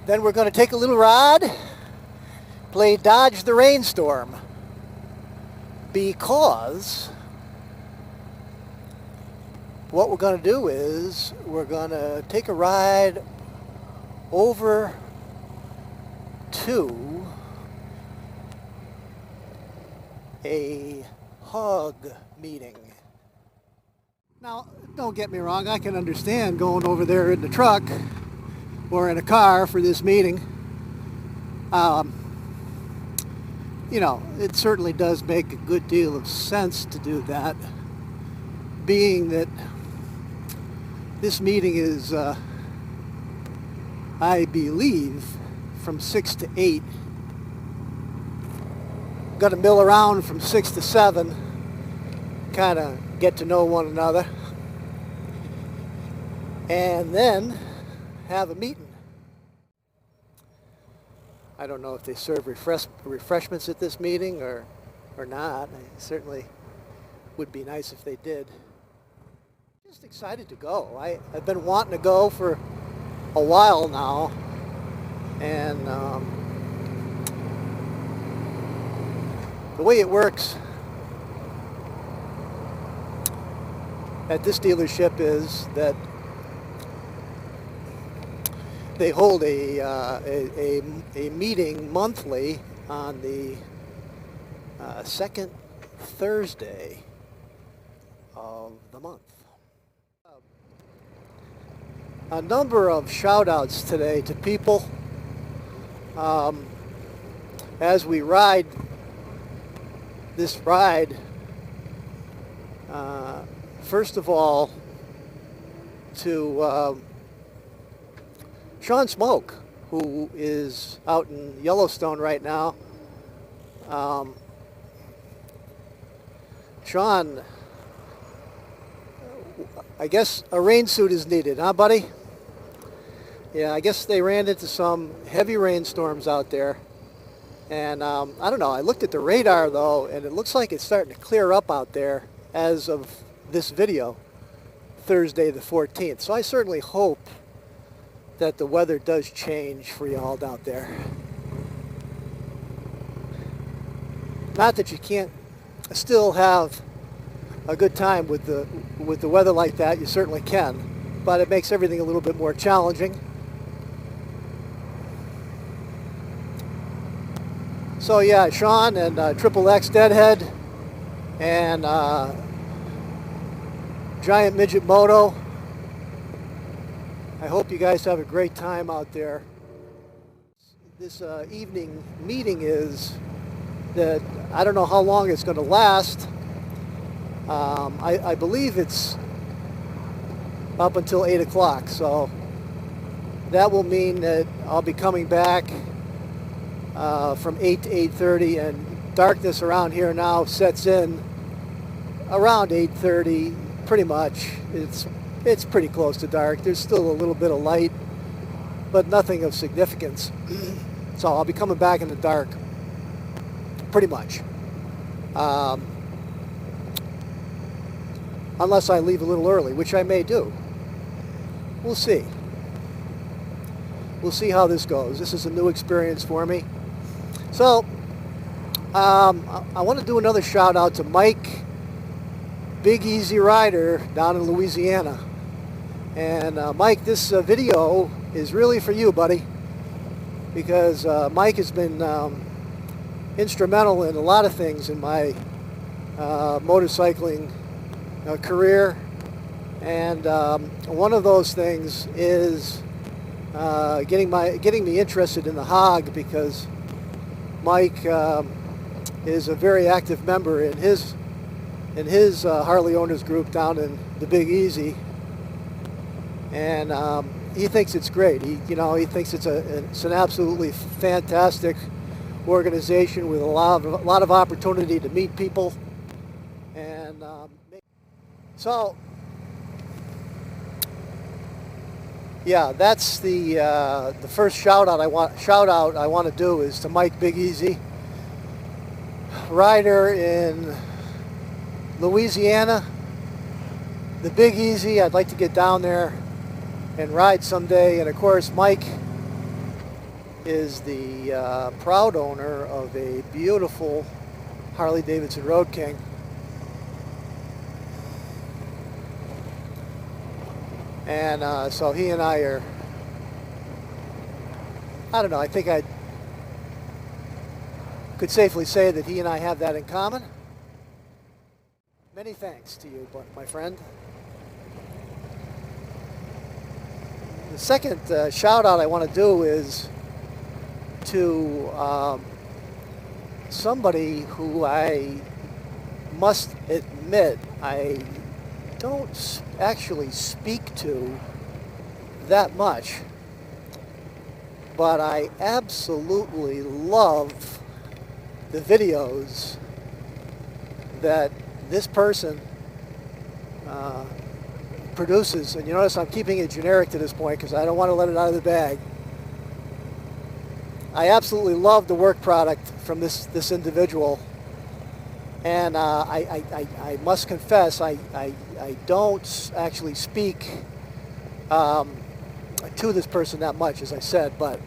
Then we're going to take a little ride, play Dodge the Rainstorm, because what we're going to do is we're going to take a ride over to a HOG meeting. Now, don't get me wrong, I can understand going over there in the truck or in a car for this meeting. You know, it certainly does make a good deal of sense to do that, being that this meeting is, I believe, from 6 to 8. Got to mill around from 6 to 7, kind of get to know one another, and then have a meeting. I don't know if they serve refreshments at this meeting or not. It certainly would be nice if they did. Just excited to go. I've been wanting to go for a while now, and the way it works at this dealership is that they hold a meeting monthly on the second Thursday of the month. A number of shout outs today to people as we ride this ride. First of all, to Sean Smoke, who is out in Yellowstone right now. Sean, I guess a rain suit is needed, huh, buddy? Yeah, I guess they ran into some heavy rainstorms out there. And I don't know, I looked at the radar though, and it looks like it's starting to clear up out there as of this video, Thursday the 14th. So I certainly hope that the weather does change for y'all out there. Not that you can't still have a good time with the weather like that, you certainly can, but it makes everything a little bit more challenging. So yeah, Sean and Triple X Deadhead and Giant Midget Moto, I hope you guys have a great time out there. This evening meeting is that I don't know how long it's going to last. I believe it's up until 8 o'clock, so that will mean that I'll be coming back from 8 to 8:30, and darkness around here now sets in around 8:30, pretty much. It's pretty close to dark. There's still a little bit of light, but nothing of significance. So I'll be coming back in the dark, pretty much. Unless I leave a little early, which I may do. We'll see. We'll see how this goes. This is a new experience for me. So, I want to do another shout out to Mike, Big Easy Rider down in Louisiana. And Mike, this video is really for you, buddy, because Mike has been instrumental in a lot of things in my motorcycling career, and one of those things is getting me interested in the HOG, because Mike is a very active member in his Harley owners group down in the Big Easy, and he thinks it's great. He thinks it's an absolutely fantastic organization with a lot of opportunity to meet people, and so yeah, that's the first shout out I want to do is to Mike Big Easy, rider in Louisiana, the Big Easy. I'd like to get down there and ride someday. And of course, Mike is the proud owner of a beautiful Harley-Davidson Road King. And so he and I are, I don't know, I think I could safely say that he and I have that in common. Many thanks to you, my friend. The second shout out I want to do is to somebody who I must admit I don't actually speak to that much, but I absolutely love the videos that this person produces. And you notice I'm keeping it generic to this point because I don't want to let it out of the bag. I absolutely love the work product from this individual, and I must confess I don't actually speak to this person that much, as I said, but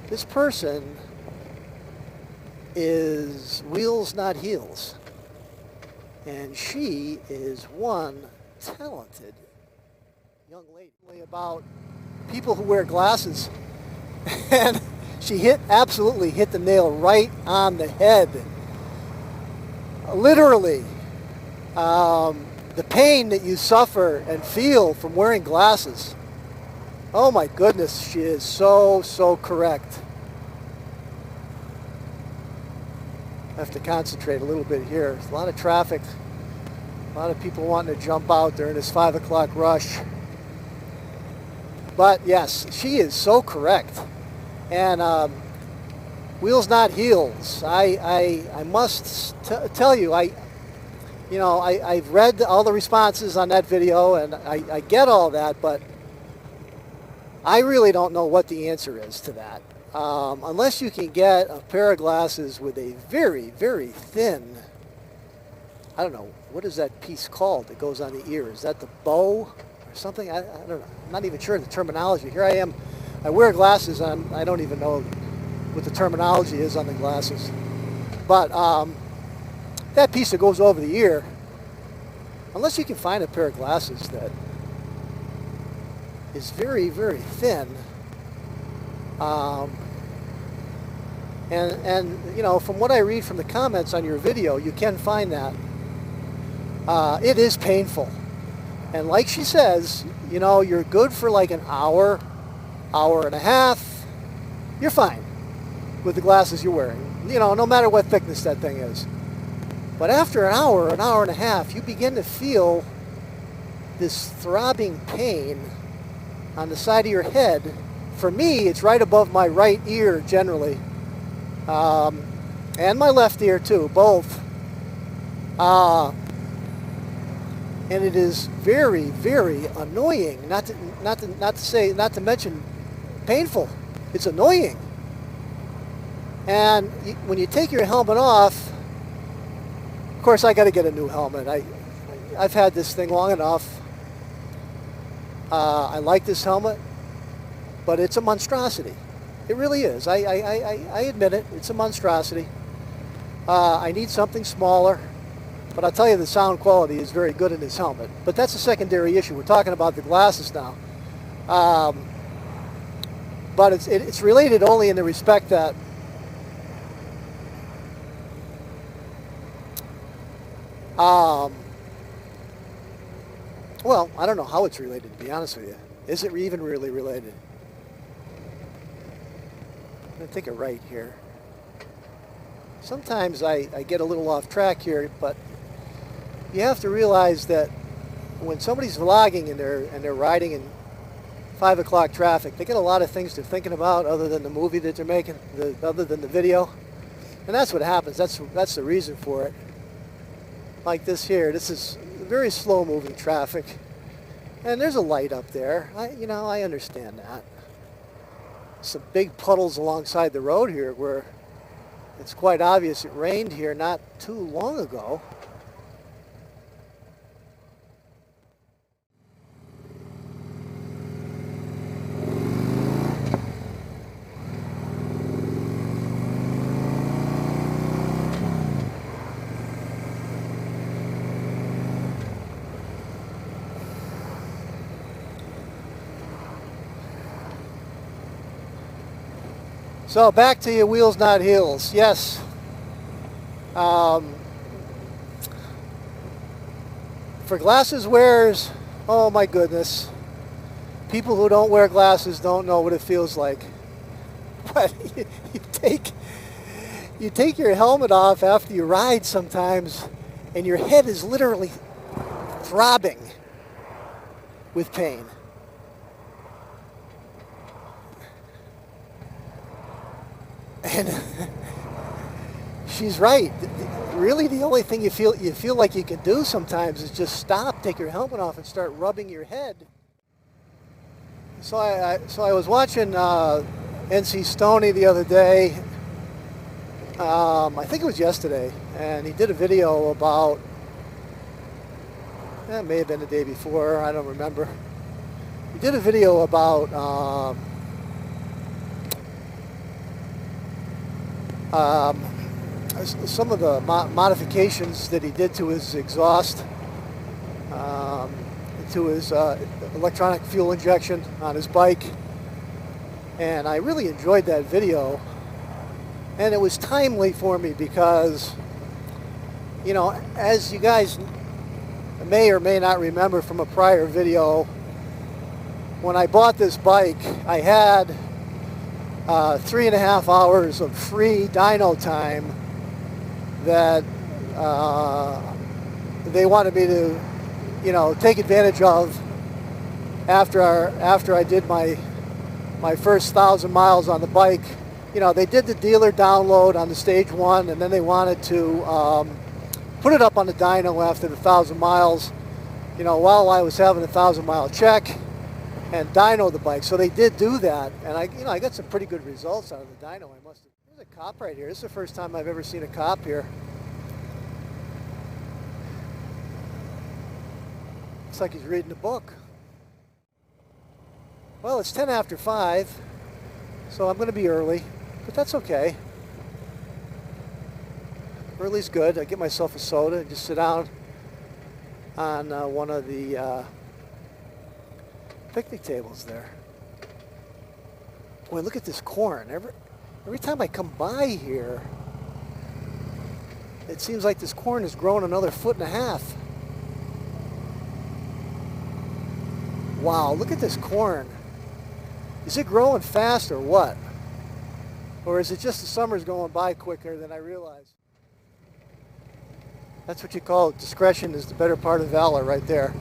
this person is wheels not heels, and she is one talented young lady. About people who wear glasses, and she absolutely hit the nail right on the head. Literally, the pain that you suffer and feel from wearing glasses. Oh my goodness, she is so correct. I have to concentrate a little bit here. There's a lot of traffic, a lot of people wanting to jump out during this 5 o'clock rush. But yes, she is so correct. And wheels not heels. I must tell you, I've read all the responses on that video, and I get all that, but I really don't know what the answer is to that. Unless you can get a pair of glasses with a very thin, I don't know, what is that piece called that goes on the ear? Is that the bow or something? I don't know. I'm not even sure of the terminology. Here I am. I wear glasses, and I don't even know what the terminology is on the glasses. But that piece that goes over the ear, unless you can find a pair of glasses that is very thin, and you know, from what I read from the comments on your video, you can find that it is painful. And like she says, you know, you're good for like an hour and a half. You're fine with the glasses you're wearing, you know, no matter what thickness that thing is. But after an hour and a half, you begin to feel this throbbing pain on the side of your head. For me, it's right above my right ear generally, and my left ear too, both. And it is very annoying. Not to mention painful. It's annoying. And when you take your helmet off, of course, I got to get a new helmet. I've had this thing long enough. I like this helmet, but it's a monstrosity. It really is. I admit it. It's a monstrosity. I need something smaller, but I'll tell you the sound quality is very good in this helmet. But that's a secondary issue. We're talking about the glasses now. But it's related only in the respect that well, I don't know how it's related, to be honest with you. Is it even really related? I'm going to take a right here. Sometimes I get a little off track here, but you have to realize that when somebody's vlogging and they're riding in 5 o'clock traffic, they get a lot of things they're thinking about other than the movie that they're making, other than the video. And that's what happens. That's the reason for it. Like this here, this is very slow moving traffic, and there's a light up there. I understand that. Some big puddles alongside the road here where it's quite obvious it rained here not too long ago. So back to your wheels, not heels. Yes. For glasses wearers, oh my goodness. People who don't wear glasses don't know what it feels like. But you take your helmet off after you ride sometimes, and your head is literally throbbing with pain. And she's right. Really, the only thing you feel like you can do sometimes is just stop, take your helmet off, and start rubbing your head. So I was watching NC Stoney the other day. I think it was yesterday, and he did a video about. It may have been the day before. I don't remember. He did a video about. Some of the modifications that he did to his exhaust, to his electronic fuel injection on his bike, and I really enjoyed that video. And it was timely for me because, you know, as you guys may or may not remember from a prior video, when I bought this bike, I had 3.5 hours of free dyno time that they wanted me to, you know, take advantage of after I did my first 1,000 miles on the bike. You know, they did the dealer download on the stage 1, and then they wanted to put it up on the dyno after the 1,000 miles, you know, while I was having a 1,000-mile check, and dyno the bike. So they did do that, and I got some pretty good results out of the dyno. There's a cop right here. This is the first time I've ever seen a cop here. Looks like he's reading a book. Well, it's 10 after 5, so I'm going to be early, but that's okay. Early's good. I get myself a soda and just sit down on one of the picnic tables there. Boy, look at this corn. Every time I come by here, it seems like this corn has grown another 1.5 feet. Wow, look at this corn. Is it growing fast or what? Or is it just the summer's going by quicker than I realized? That's what you call it. Discretion is the better part of valor right there.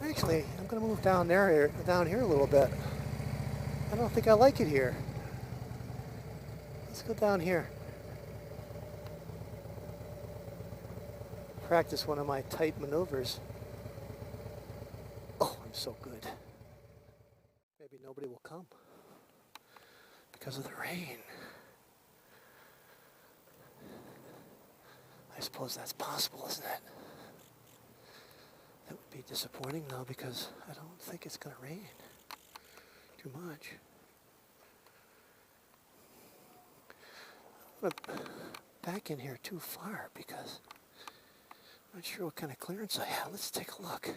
Actually, I'm going to move down here a little bit. I don't think I like it here. Let's go down here. Practice one of my tight maneuvers. Oh, I'm so good. Maybe nobody will come because of the rain. I suppose that's possible, isn't it? That would be disappointing though, because I don't think it's going to rain too much. I'm going to back in here too far because I'm not sure what kind of clearance I have. Let's take a look.